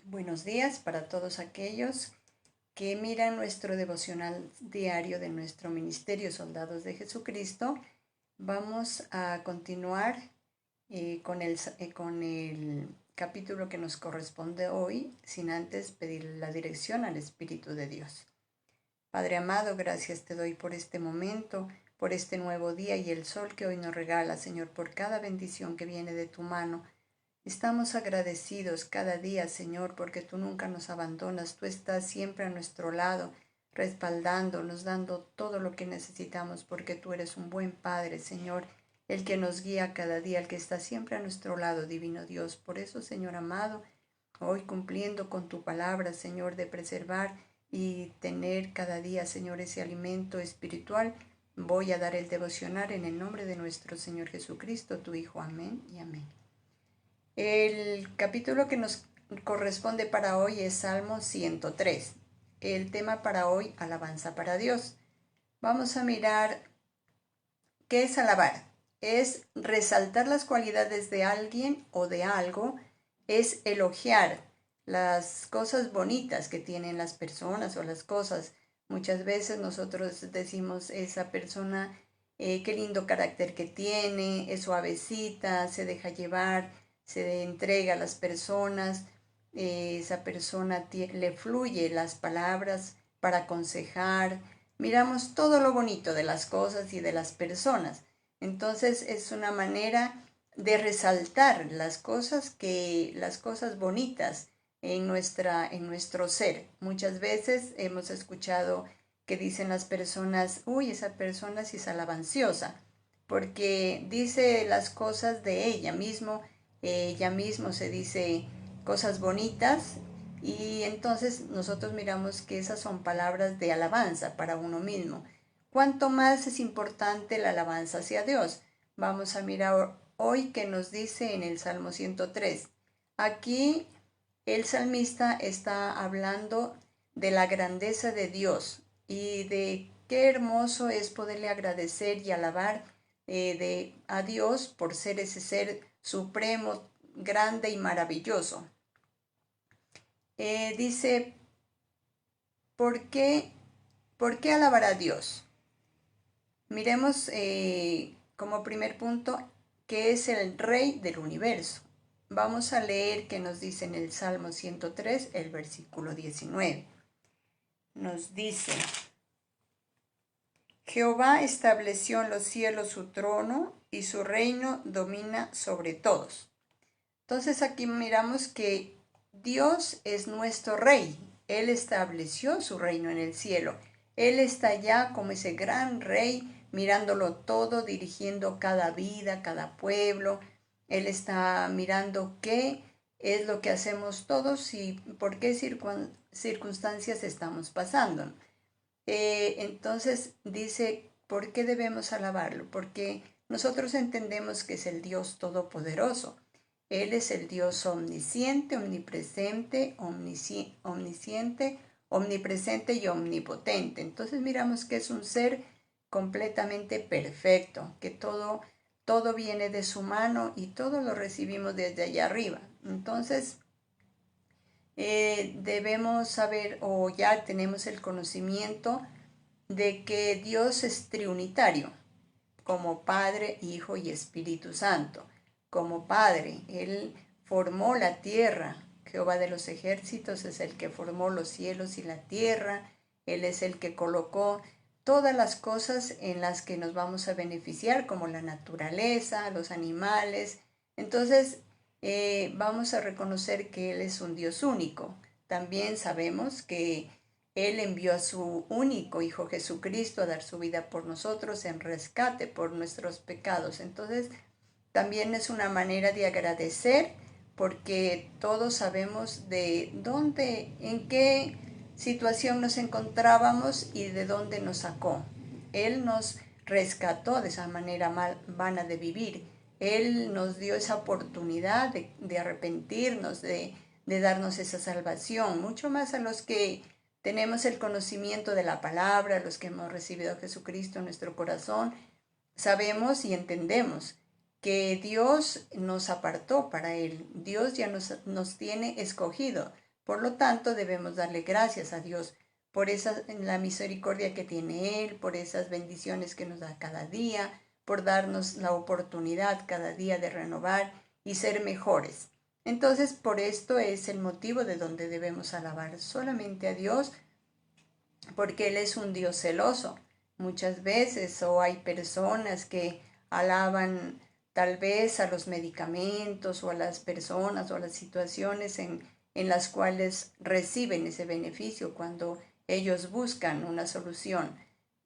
Buenos días para todos aquellos que miran nuestro devocional diario de nuestro Ministerio Soldados de Jesucristo. Vamos a continuar con el capítulo que nos corresponde hoy, sin antes pedir la dirección al Espíritu de Dios. Padre amado, gracias te doy por este momento, por este nuevo día y el sol que hoy nos regala, Señor, por cada bendición que viene de tu mano. Estamos agradecidos cada día, Señor, porque tú nunca nos abandonas, tú estás siempre a nuestro lado, respaldándonos, dando todo lo que necesitamos, porque tú eres un buen Padre, Señor, el que nos guía cada día, el que está siempre a nuestro lado, divino Dios. Por eso, Señor amado, hoy cumpliendo con tu palabra, Señor, de preservar y tener cada día, Señor, ese alimento espiritual, voy a dar el devocional en el nombre de nuestro Señor Jesucristo, tu Hijo. Amén y amén. El capítulo que nos corresponde para hoy es Salmo 103. El tema para hoy, alabanza para Dios. Vamos a mirar qué es alabar. Es resaltar las cualidades de alguien o de algo, es elogiar las cosas bonitas que tienen las personas o las cosas. Muchas veces nosotros decimos esa persona, qué lindo carácter que tiene, es suavecita, se deja llevar, se entrega a las personas, esa persona le fluye las palabras para aconsejar. Miramos todo lo bonito de las cosas y de las personas. Entonces es una manera de resaltar las cosas bonitas en nuestro ser. Muchas veces hemos escuchado que dicen las personas, uy, esa persona sí es alabanciosa, porque dice las cosas de ella mismo se dice cosas bonitas, y entonces nosotros miramos que esas son palabras de alabanza para uno mismo. ¿Cuánto más es importante la alabanza hacia Dios? Vamos a mirar hoy qué nos dice en el Salmo 103. Aquí el salmista está hablando de la grandeza de Dios y de qué hermoso es poderle agradecer y alabar a Dios por ser ese ser supremo, grande y maravilloso. Dice, ¿por qué, ¿por qué alabar a Dios? Miremos como primer punto que es el Rey del universo. Vamos a leer qué nos dice en el Salmo 103, el versículo 19. Nos dice, Jehová estableció en los cielos su trono y su reino domina sobre todos. Entonces aquí miramos que Dios es nuestro rey. Él estableció su reino en el cielo. Él está allá como ese gran rey, mirándolo todo, dirigiendo cada vida, cada pueblo. Él está mirando qué es lo que hacemos todos y por qué circunstancias estamos pasando. Entonces dice, ¿por qué debemos alabarlo? Porque nosotros entendemos que es el Dios todopoderoso. Él es el Dios omnisciente, omnipresente, omnipresente y omnipotente. Entonces miramos que es un ser completamente perfecto, que todo viene de su mano y todo lo recibimos desde allá arriba. Entonces debemos saber, o ya tenemos el conocimiento de que Dios es triunitario, como Padre, Hijo y Espíritu Santo. Como Padre, Él formó la tierra. Jehová de los ejércitos es el que formó los cielos y la tierra. Él es el que colocó todas las cosas en las que nos vamos a beneficiar, como la naturaleza, los animales. Entonces, vamos a reconocer que Él es un Dios único. También sabemos que Él envió a su único Hijo Jesucristo a dar su vida por nosotros en rescate por nuestros pecados. Entonces, también es una manera de agradecer porque todos sabemos de dónde, en qué situación nos encontrábamos y de dónde nos sacó. Él nos rescató de esa manera vana de vivir. Él nos dio esa oportunidad de arrepentirnos, de darnos esa salvación, mucho más a los que tenemos el conocimiento de la palabra, los que hemos recibido a Jesucristo en nuestro corazón, sabemos y entendemos que Dios nos apartó para Él. Dios ya nos tiene escogido. Por lo tanto, debemos darle gracias a Dios por la misericordia que tiene Él, por esas bendiciones que nos da cada día, por darnos la oportunidad cada día de renovar y ser mejores. Entonces, por esto es el motivo de donde debemos alabar solamente a Dios, porque Él es un Dios celoso. Muchas veces, o hay personas que alaban tal vez a los medicamentos o a las personas o a las situaciones en las cuales reciben ese beneficio cuando ellos buscan una solución.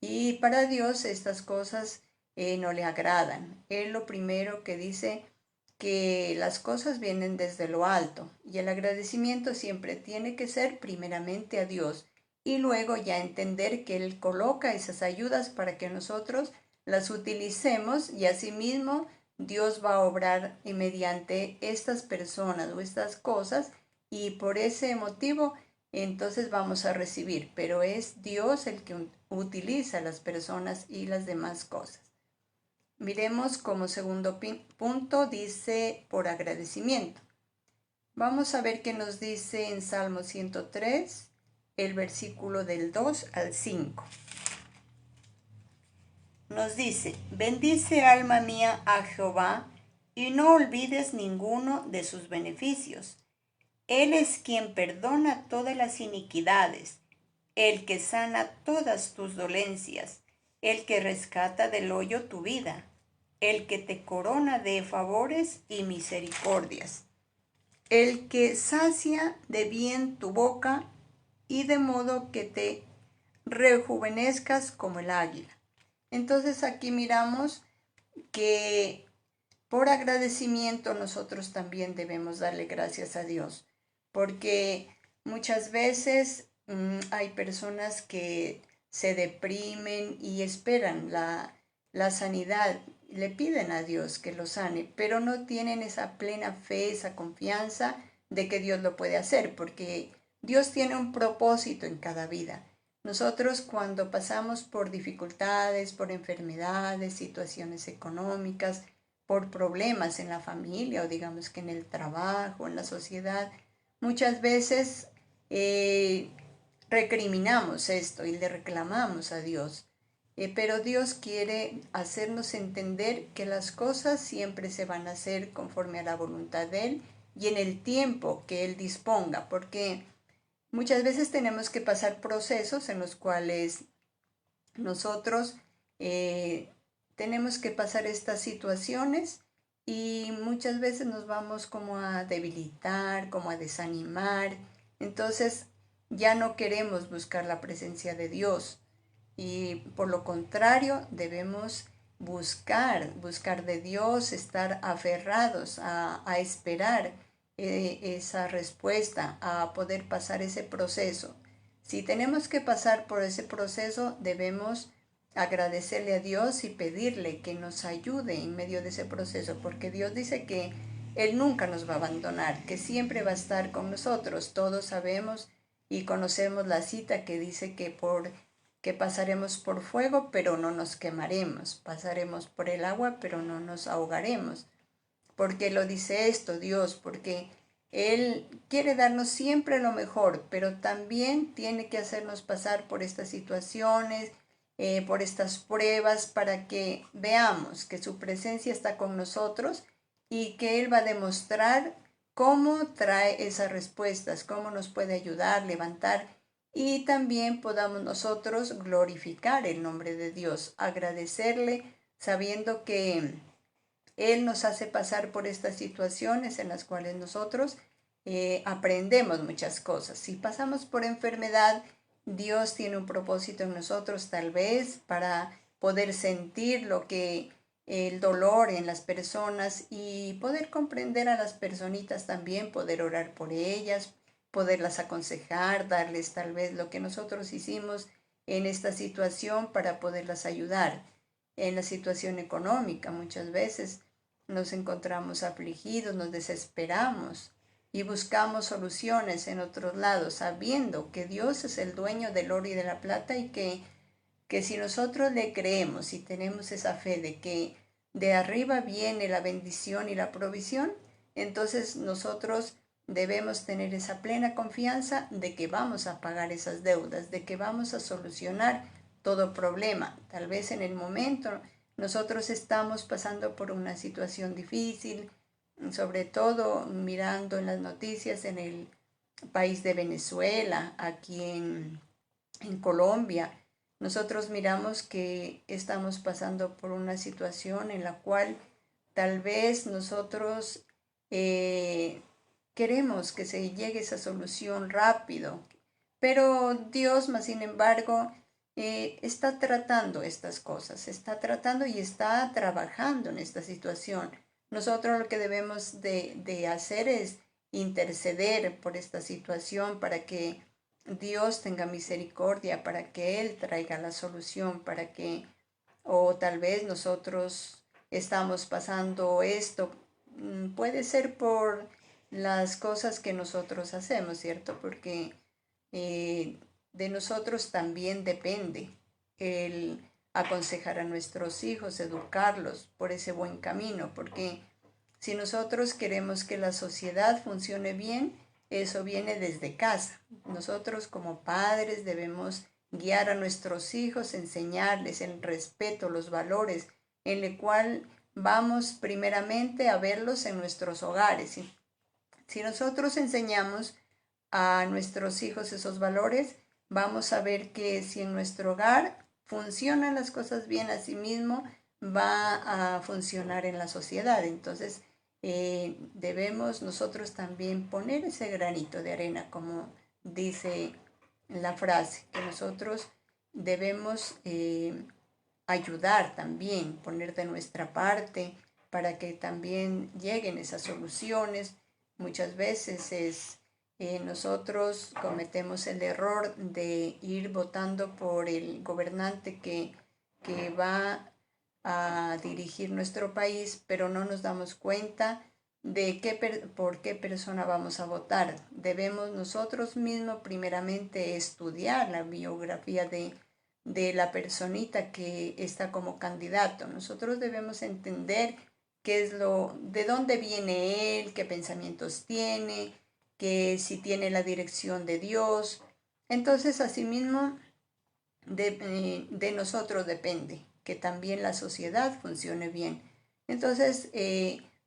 Y para Dios estas cosas no le agradan. Él lo primero que dice que las cosas vienen desde lo alto y el agradecimiento siempre tiene que ser primeramente a Dios y luego ya entender que Él coloca esas ayudas para que nosotros las utilicemos y asimismo Dios va a obrar mediante estas personas o estas cosas y por ese motivo entonces vamos a recibir, pero es Dios el que utiliza las personas y las demás cosas. Miremos como segundo punto, dice por agradecimiento. Vamos a ver qué nos dice en Salmo 103, el versículo del 2 al 5. Nos dice, bendice alma mía a Jehová y no olvides ninguno de sus beneficios. Él es quien perdona todas las iniquidades, el que sana todas tus dolencias, el que rescata del hoyo tu vida, el que te corona de favores y misericordias, el que sacia de bien tu boca y de modo que te rejuvenezcas como el águila. Entonces aquí miramos que por agradecimiento nosotros también debemos darle gracias a Dios, porque muchas veces hay personas que se deprimen y esperan la sanidad, le piden a Dios que lo sane, pero no tienen esa plena fe, esa confianza de que Dios lo puede hacer, porque Dios tiene un propósito en cada vida. Nosotros cuando pasamos por dificultades, por enfermedades, situaciones económicas, por problemas en la familia o digamos que en el trabajo, en la sociedad, muchas veces recriminamos esto y le reclamamos a Dios. Pero Dios quiere hacernos entender que las cosas siempre se van a hacer conforme a la voluntad de Él y en el tiempo que Él disponga, porque muchas veces tenemos que pasar procesos en los cuales nosotros tenemos que pasar estas situaciones y muchas veces nos vamos como a debilitar, como a desanimar. Entonces ya no queremos buscar la presencia de Dios y por lo contrario debemos buscar de Dios, estar aferrados a esperar esa respuesta, a poder pasar ese proceso. Si tenemos que pasar por ese proceso, debemos agradecerle a Dios y pedirle que nos ayude en medio de ese proceso, porque Dios dice que Él nunca nos va a abandonar, que siempre va a estar con nosotros. Todos sabemos y conocemos la cita que dice que pasaremos por fuego, pero no nos quemaremos, pasaremos por el agua, pero no nos ahogaremos. ¿Por qué lo dice esto Dios? Porque Él quiere darnos siempre lo mejor, pero también tiene que hacernos pasar por estas situaciones, por estas pruebas, para que veamos que su presencia está con nosotros y que Él va a demostrar cómo trae esas respuestas, cómo nos puede ayudar, levantar y también podamos nosotros glorificar el nombre de Dios, agradecerle sabiendo que Él nos hace pasar por estas situaciones en las cuales nosotros aprendemos muchas cosas. Si pasamos por enfermedad, Dios tiene un propósito en nosotros tal vez para poder sentir lo que el dolor en las personas y poder comprender a las personitas también, poder orar por ellas, poderlas aconsejar, darles tal vez lo que nosotros hicimos en esta situación para poderlas ayudar. En la situación económica muchas veces nos encontramos afligidos, nos desesperamos y buscamos soluciones en otros lados, sabiendo que Dios es el dueño del oro y de la plata y que si nosotros le creemos y tenemos esa fe de que de arriba viene la bendición y la provisión, entonces nosotros debemos tener esa plena confianza de que vamos a pagar esas deudas, de que vamos a solucionar todo problema. Tal vez en el momento nosotros estamos pasando por una situación difícil, sobre todo mirando en las noticias en el país de Venezuela, aquí en Colombia. Nosotros miramos que estamos pasando por una situación en la cual tal vez nosotros queremos que se llegue a esa solución rápido, pero Dios, más sin embargo, está tratando estas cosas, está tratando y está trabajando en esta situación. Nosotros lo que debemos de hacer es interceder por esta situación para que Dios tenga misericordia, para que Él traiga la solución, para que, o tal vez nosotros estamos pasando esto, puede ser por las cosas que nosotros hacemos, ¿cierto? Porque de nosotros también depende el aconsejar a nuestros hijos, educarlos por ese buen camino, porque si nosotros queremos que la sociedad funcione bien, eso viene desde casa. Nosotros como padres debemos guiar a nuestros hijos, enseñarles el respeto, los valores, en el cual vamos primeramente a verlos en nuestros hogares. Si nosotros enseñamos a nuestros hijos esos valores, vamos a ver que si en nuestro hogar funcionan las cosas bien, asimismo va a funcionar en la sociedad. Entonces, debemos nosotros también poner ese granito de arena, como dice la frase, que nosotros debemos ayudar también, poner de nuestra parte para que también lleguen esas soluciones. Muchas veces nosotros cometemos el error de ir votando por el gobernante que va a dirigir nuestro país, pero no nos damos cuenta de por qué persona vamos a votar. Debemos nosotros mismos primeramente estudiar la biografía de la personita que está como candidato. Nosotros debemos entender de dónde viene él, qué pensamientos tiene, que si tiene la dirección de Dios. Entonces, asimismo, de nosotros depende que también la sociedad funcione bien. Entonces,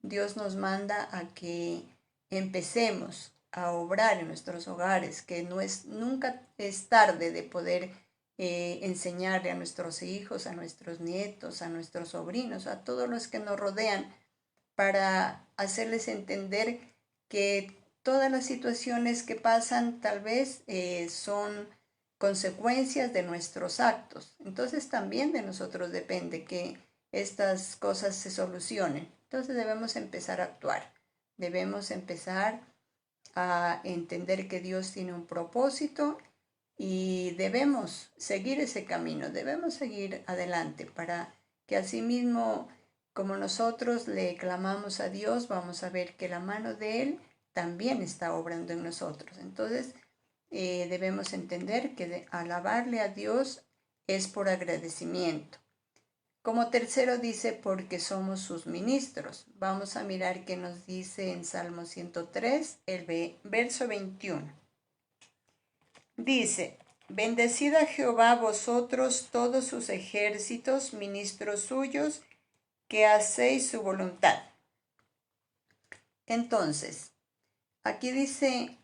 Dios nos manda a que empecemos a obrar en nuestros hogares, que nunca es tarde de poder enseñarle a nuestros hijos, a nuestros nietos, a nuestros sobrinos, a todos los que nos rodean, para hacerles entender que todas las situaciones que pasan tal vez son consecuencias de nuestros actos. Entonces también de nosotros depende que estas cosas se solucionen. Entonces debemos empezar a actuar, debemos empezar a entender que Dios tiene un propósito y debemos seguir ese camino, debemos seguir adelante para que asimismo, como nosotros le clamamos a Dios, vamos a ver que la mano de Él también está obrando en nosotros. Entonces, debemos entender que alabarle a Dios es por agradecimiento. Como tercero dice, porque somos sus ministros. Vamos a mirar qué nos dice en Salmo 103, el verso 21. Dice, bendecid a Jehová vosotros todos sus ejércitos, ministros suyos, que hacéis su voluntad. Entonces, aquí dice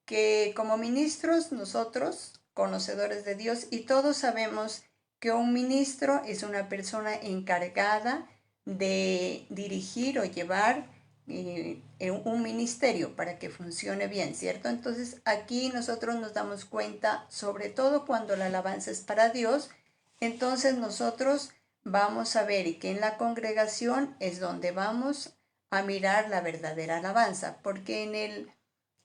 que como ministros nosotros, conocedores de Dios, y todos sabemos que un ministro es una persona encargada de dirigir o llevar un ministerio para que funcione bien, ¿cierto? Entonces aquí nosotros nos damos cuenta, sobre todo cuando la alabanza es para Dios, entonces nosotros vamos a ver que en la congregación es donde vamos a mirar la verdadera alabanza, porque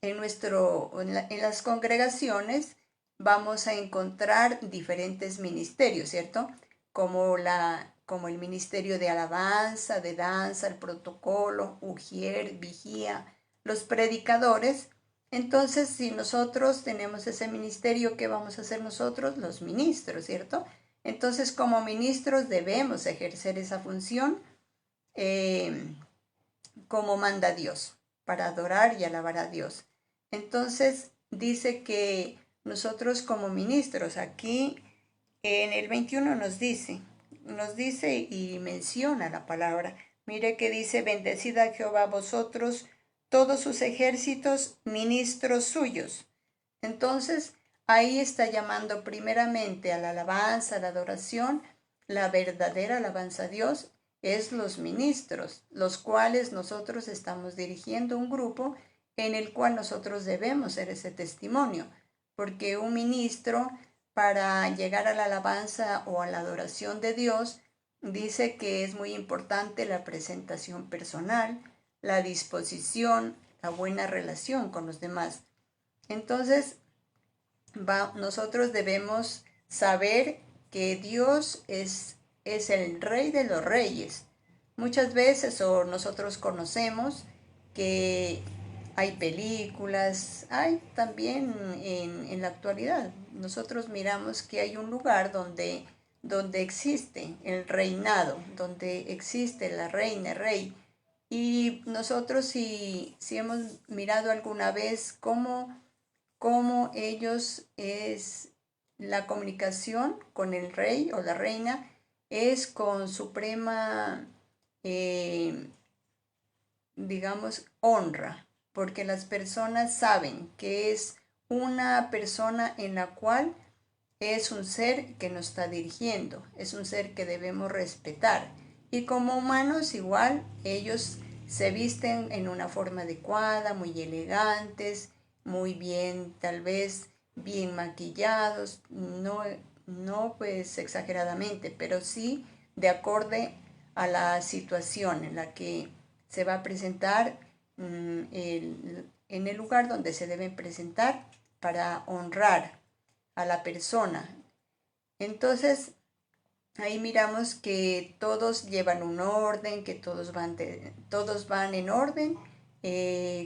en las congregaciones vamos a encontrar diferentes ministerios, ¿cierto? Como el ministerio de alabanza, de danza, el protocolo, ujier, vigía, los predicadores. Entonces, si nosotros tenemos ese ministerio, ¿qué vamos a hacer nosotros? Los ministros, ¿cierto? Entonces, como ministros debemos ejercer esa función como manda Dios. para adorar y alabar a Dios. Entonces dice que nosotros como ministros, aquí en el 21 nos dice y menciona la palabra. Mire que dice: bendecid a Jehová vosotros, todos sus ejércitos, ministros suyos. Entonces, ahí está llamando primeramente a la alabanza, a la adoración. La verdadera alabanza a Dios es los ministros, los cuales nosotros estamos dirigiendo un grupo en el cual nosotros debemos ser ese testimonio, porque un ministro, para llegar a la alabanza o a la adoración de Dios, dice que es muy importante la presentación personal, la disposición, la buena relación con los demás. Entonces, nosotros debemos saber que Dios es el Rey de los Reyes. Muchas veces nosotros conocemos que hay películas, hay también en la actualidad. Nosotros miramos que hay un lugar donde existe el reinado, donde existe la reina, el rey. Y nosotros si hemos mirado alguna vez cómo ellos es la comunicación con el rey o la reina es con suprema, digamos, honra, porque las personas saben que es una persona en la cual es un ser que nos está dirigiendo, es un ser que debemos respetar. Y como humanos igual, ellos se visten en una forma adecuada, muy elegantes, muy bien, tal vez bien maquillados, no pues exageradamente, pero sí de acorde a la situación en la que se va a presentar, en el lugar donde se deben presentar para honrar a la persona. Entonces, ahí miramos que todos llevan un orden, que todos van en orden,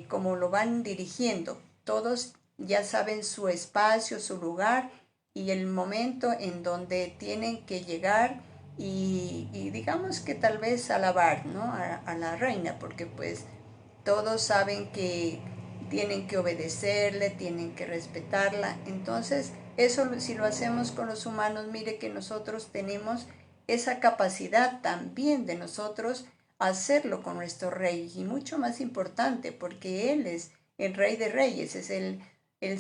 como lo van dirigiendo. Todos ya saben su espacio, su lugar y el momento en donde tienen que llegar y digamos que tal vez alabar, ¿no?, a la reina, porque pues todos saben que tienen que obedecerle, tienen que respetarla. Entonces, eso si lo hacemos con los humanos, mire que nosotros tenemos esa capacidad también de nosotros hacerlo con nuestro rey. Y mucho más importante, porque Él es el Rey de Reyes, es el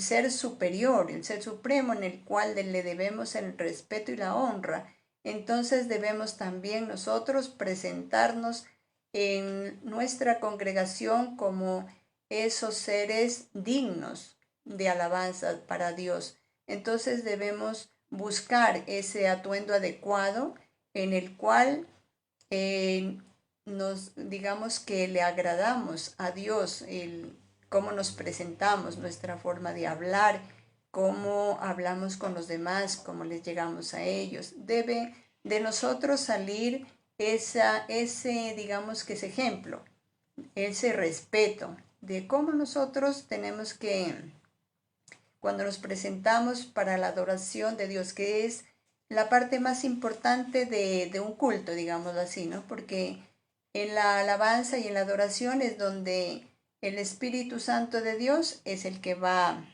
ser superior, el ser supremo en el cual le debemos el respeto y la honra. Entonces debemos también nosotros presentarnos en nuestra congregación como esos seres dignos de alabanza para Dios. Entonces debemos buscar ese atuendo adecuado en el cual digamos que le agradamos a Dios, cómo nos presentamos, nuestra forma de hablar, cómo hablamos con los demás, cómo les llegamos a ellos. Debe de nosotros salir ese, digamos que ese ejemplo, ese respeto de cómo nosotros tenemos que, cuando nos presentamos para la adoración de Dios, que es la parte más importante de un culto, digámoslo así, ¿no? Porque en la alabanza y en la adoración es donde el Espíritu Santo de Dios es el que va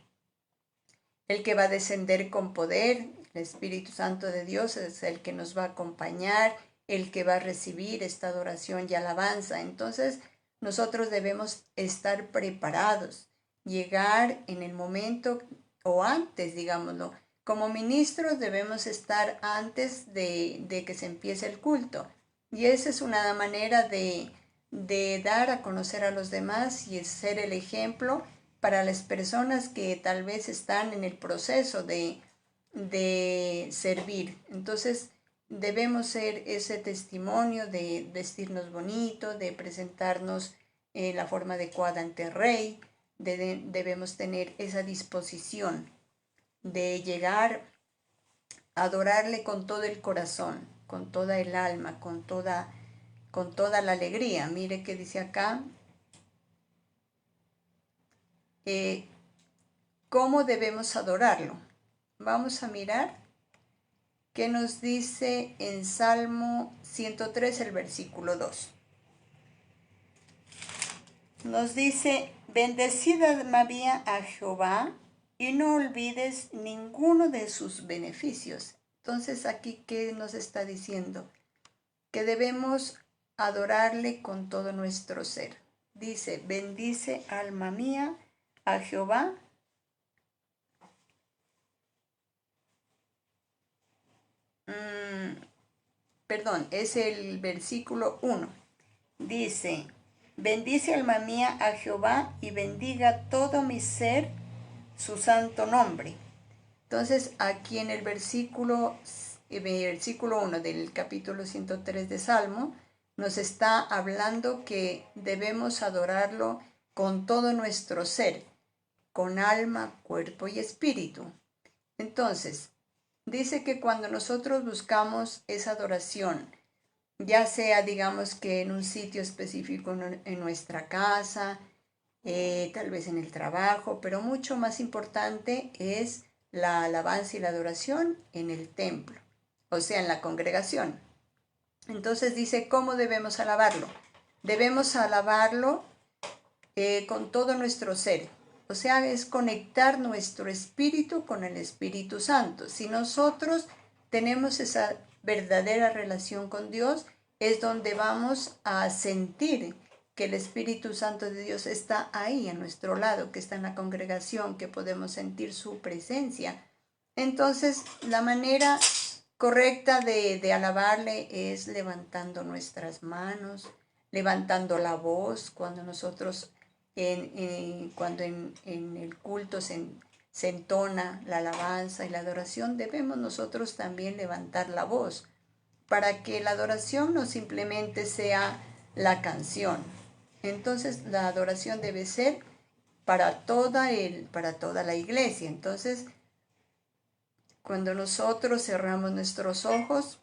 a descender con poder. El Espíritu Santo de Dios es el que nos va a acompañar, el que va a recibir esta adoración y alabanza. Entonces, nosotros debemos estar preparados, llegar en el momento o antes, digámoslo. Como ministros debemos estar antes de que se empiece el culto. Y esa es una manera de dar a conocer a los demás y ser el ejemplo para las personas que tal vez están en el proceso de servir. Entonces, debemos ser ese testimonio de vestirnos bonito, de presentarnos en la forma adecuada ante el rey. Debemos tener esa disposición de llegar a adorarle con todo el corazón, con toda el alma, con toda la alegría. Mire que dice acá, ¿cómo debemos adorarlo? Vamos a mirar qué nos dice en Salmo 103, el versículo 2. Nos dice, bendecid alma mía a Jehová y no olvides ninguno de sus beneficios. Entonces aquí, ¿qué nos está diciendo? Que debemos adorarle con todo nuestro ser. Dice, bendice alma mía a Jehová. Perdón, es el versículo 1. Dice, bendice alma mía a Jehová y bendiga todo mi ser su santo nombre. Entonces, aquí en el versículo 1 del capítulo 103 de Salmo, nos está hablando que debemos adorarlo con todo nuestro ser, con alma, cuerpo y espíritu. Entonces, dice que cuando nosotros buscamos esa adoración, ya sea, digamos que en un sitio específico en nuestra casa, tal vez en el trabajo, pero mucho más importante es la alabanza y la adoración en el templo, o sea, en la congregación. Entonces dice, ¿cómo debemos alabarlo? Debemos alabarlo con todo nuestro ser. O sea, es conectar nuestro espíritu con el Espíritu Santo. Si nosotros tenemos esa verdadera relación con Dios, es donde vamos a sentir que el Espíritu Santo de Dios está ahí a nuestro lado, que está en la congregación, que podemos sentir su presencia. Entonces, la manera correcta de alabarle es levantando nuestras manos, levantando la voz cuando nosotros cuando en el culto se entona la alabanza y la adoración, debemos nosotros también levantar la voz para que la adoración no simplemente sea la canción. Entonces la adoración debe ser para para toda la iglesia. Entonces, cuando nosotros cerramos nuestros ojos,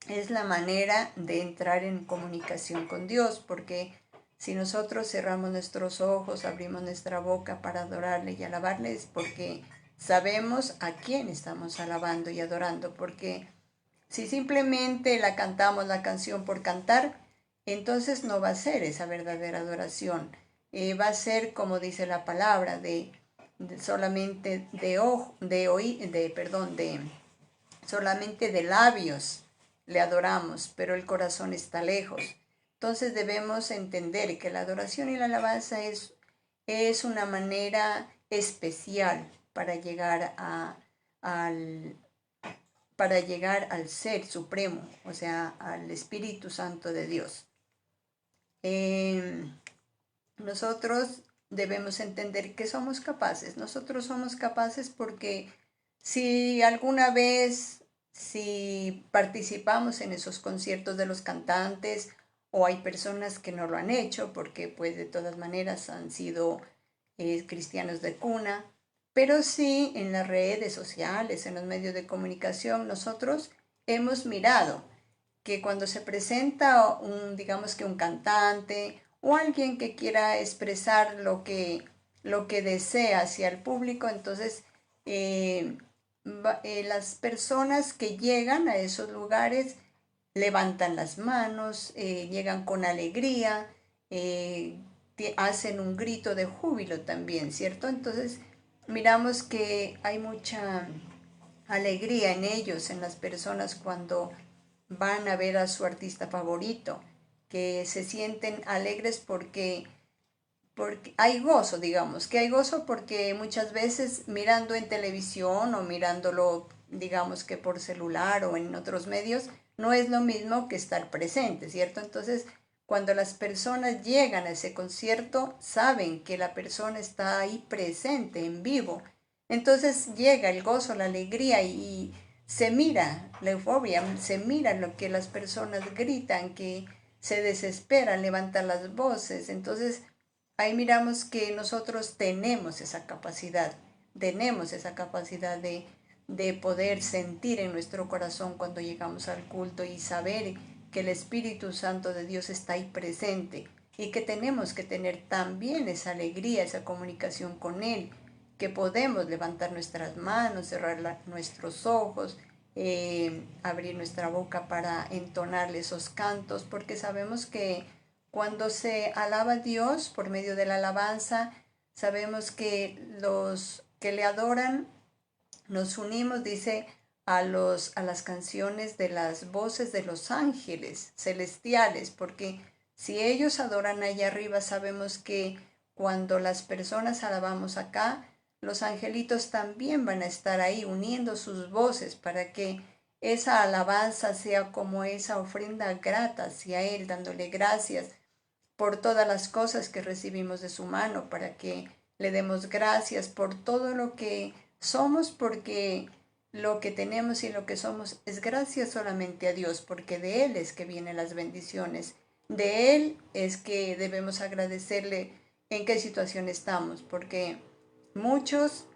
es la manera de entrar en comunicación con Dios, porque si nosotros cerramos nuestros ojos, abrimos nuestra boca para adorarle y alabarle, es porque sabemos a quién estamos alabando y adorando, porque si simplemente la cantamos la canción por cantar, entonces no va a ser esa verdadera adoración. Va a ser, como dice la palabra, solamente solamente de labios le adoramos, pero el corazón está lejos. Entonces debemos entender que la adoración y la alabanza es una manera especial para llegar al, para llegar al Ser Supremo, o sea, al Espíritu Santo de Dios. Nosotros debemos entender que somos capaces. Nosotros somos capaces porque si alguna vez, si participamos en esos conciertos de los cantantes, o hay personas que no lo han hecho porque pues de todas maneras han sido cristianos de cuna, pero sí en las redes sociales, en los medios de comunicación, nosotros hemos mirado que cuando se presenta digamos que un cantante o alguien que quiera expresar lo que desea hacia el público, entonces las personas que llegan a esos lugares levantan las manos, llegan con alegría, hacen un grito de júbilo también, ¿cierto? Entonces miramos que hay mucha alegría en ellos, en las personas cuando van a ver a su artista favorito, que se sienten alegres porque hay gozo, digamos, que hay gozo porque muchas veces mirando en televisión o mirándolo, digamos que por celular o en otros medios, no es lo mismo que estar presente, ¿cierto? Entonces, cuando las personas llegan a ese concierto, saben que la persona está ahí presente, en vivo. Entonces llega el gozo, la alegría y se mira la euforia, se mira lo que las personas gritan, que se desesperan, levantan las voces. Entonces, ahí miramos que nosotros tenemos esa capacidad de poder sentir en nuestro corazón cuando llegamos al culto y saber que el Espíritu Santo de Dios está ahí presente y que tenemos que tener también esa alegría, esa comunicación con Él, que podemos levantar nuestras manos, cerrar nuestros ojos, abrir nuestra boca para entonarle esos cantos, porque sabemos que cuando se alaba a Dios por medio de la alabanza, sabemos que los que le adoran nos unimos, dice, a las canciones de las voces de los ángeles celestiales, porque si ellos adoran allá arriba, sabemos que cuando las personas alabamos acá, los angelitos también van a estar ahí uniendo sus voces para que esa alabanza sea como esa ofrenda grata hacia Él, dándole gracias por todas las cosas que recibimos de su mano, para que le demos gracias por todo lo que somos, porque lo que tenemos y lo que somos es gracias solamente a Dios, porque de Él es que vienen las bendiciones. De Él es que debemos agradecerle en qué situación estamos, porque muchos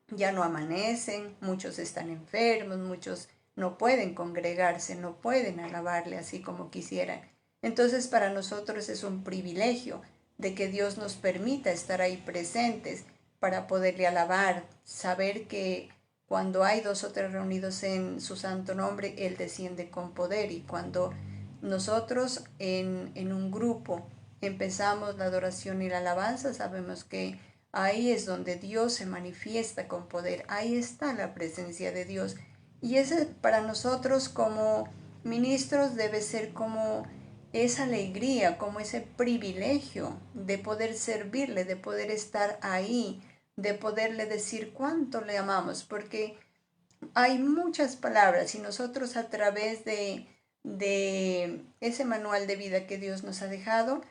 ya no amanecen, muchos están enfermos, muchos no pueden congregarse, no pueden alabarle así como quisieran. Entonces para nosotros es un privilegio de que Dios nos permita estar ahí presentes para poderle alabar, saber que cuando hay dos o tres reunidos en su santo nombre, Él desciende con poder, y cuando nosotros en un grupo empezamos la adoración y la alabanza, sabemos que ahí es donde Dios se manifiesta con poder, ahí está la presencia de Dios. Y ese para nosotros como ministros debe ser como esa alegría, como ese privilegio de poder servirle, de poder estar ahí, de poderle decir cuánto le amamos, porque hay muchas palabras y nosotros a través de ese manual de vida que Dios nos ha dejado,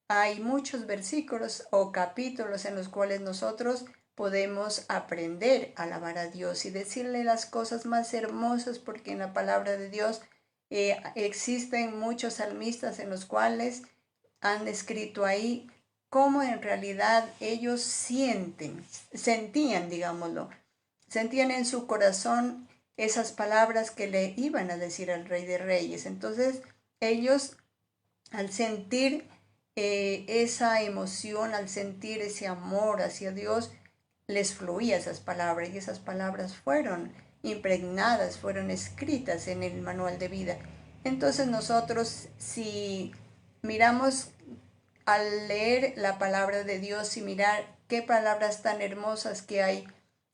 hay muchos versículos o capítulos en los cuales nosotros podemos aprender a alabar a Dios y decirle las cosas más hermosas, porque en la palabra de Dios existen muchos salmistas en los cuales han escrito ahí cómo en realidad ellos sentían, digámoslo, sentían en su corazón esas palabras que le iban a decir al Rey de Reyes. Entonces ellos, al sentir esa emoción, al sentir ese amor hacia Dios, les fluía esas palabras, y esas palabras fueron impregnadas, fueron escritas en el manual de vida. Entonces nosotros, si miramos al leer la palabra de Dios y mirar qué palabras tan hermosas que hay,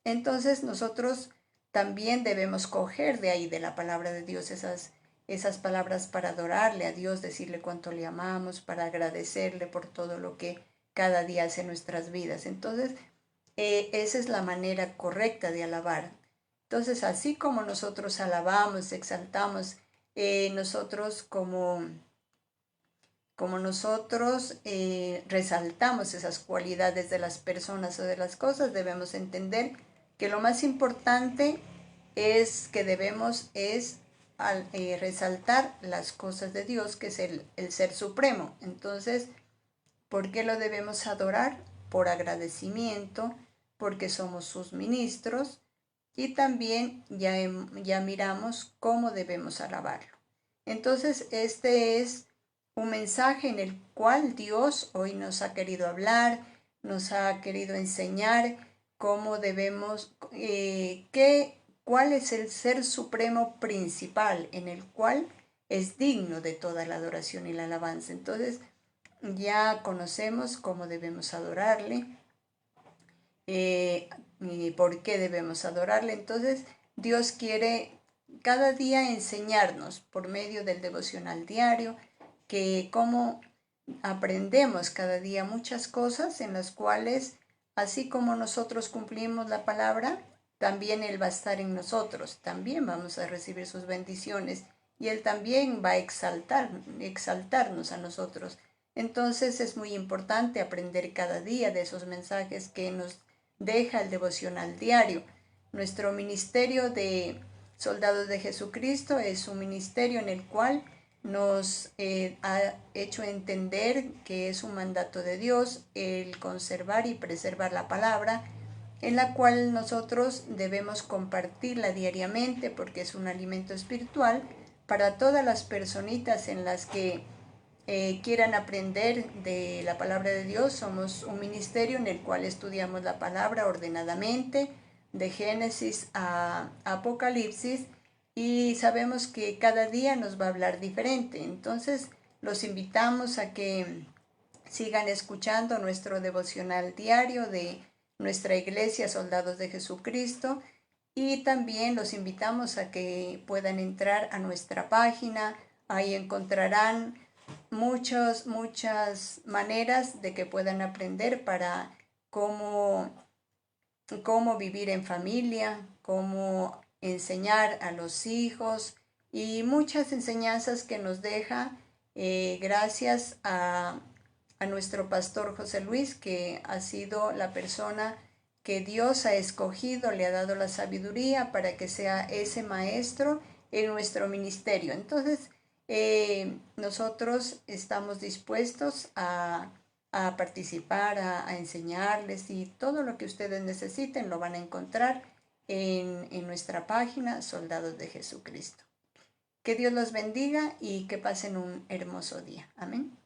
entonces nosotros también debemos coger de ahí, de la palabra de Dios, esas palabras para adorarle a Dios, decirle cuánto le amamos, para agradecerle por todo lo que cada día hace en nuestras vidas. Entonces, esa es la manera correcta de alabar. Entonces, así como nosotros alabamos, exaltamos, nosotros como nosotros resaltamos esas cualidades de las personas o de las cosas, debemos entender que lo más importante es que debemos resaltar las cosas de Dios, que es el ser supremo. Entonces, ¿por qué lo debemos adorar? Por agradecimiento, porque somos sus ministros, y también ya miramos cómo debemos alabarlo. Entonces, este es un mensaje en el cual Dios hoy nos ha querido hablar, nos ha querido enseñar cómo debemos, cuál es el ser supremo principal en el cual es digno de toda la adoración y la alabanza. Entonces ya conocemos cómo debemos adorarle, y por qué debemos adorarle. Entonces Dios quiere cada día enseñarnos por medio del devocional diario, que cómo aprendemos cada día muchas cosas en las cuales, así como nosotros cumplimos la palabra, también Él va a estar en nosotros, también vamos a recibir sus bendiciones, y Él también va a exaltarnos a nosotros. Entonces es muy importante aprender cada día de esos mensajes que nos deja el devocional diario. Nuestro ministerio de Soldados de Jesucristo es un ministerio en el cual nos ha hecho entender que es un mandato de Dios el conservar y preservar la palabra, en la cual nosotros debemos compartirla diariamente, porque es un alimento espiritual para todas las personitas en las que quieran aprender de la palabra de Dios. Somos un ministerio en el cual estudiamos la palabra ordenadamente, de Génesis a Apocalipsis, y sabemos que cada día nos va a hablar diferente. Entonces Los invitamos a que sigan escuchando nuestro devocional diario de nuestra iglesia Soldados de Jesucristo, y también los invitamos a que puedan entrar a nuestra página. Ahí encontrarán muchas maneras de que puedan aprender para cómo vivir en familia, cómo enseñar a los hijos y muchas enseñanzas que nos deja gracias a nuestro pastor José Luis, que ha sido la persona que Dios ha escogido, le ha dado la sabiduría para que sea ese maestro en nuestro ministerio. Entonces, nosotros estamos dispuestos a participar, a enseñarles, y todo lo que ustedes necesiten lo van a encontrar en nuestra página Soldados de Jesucristo. Que Dios los bendiga y que pasen un hermoso día. Amén.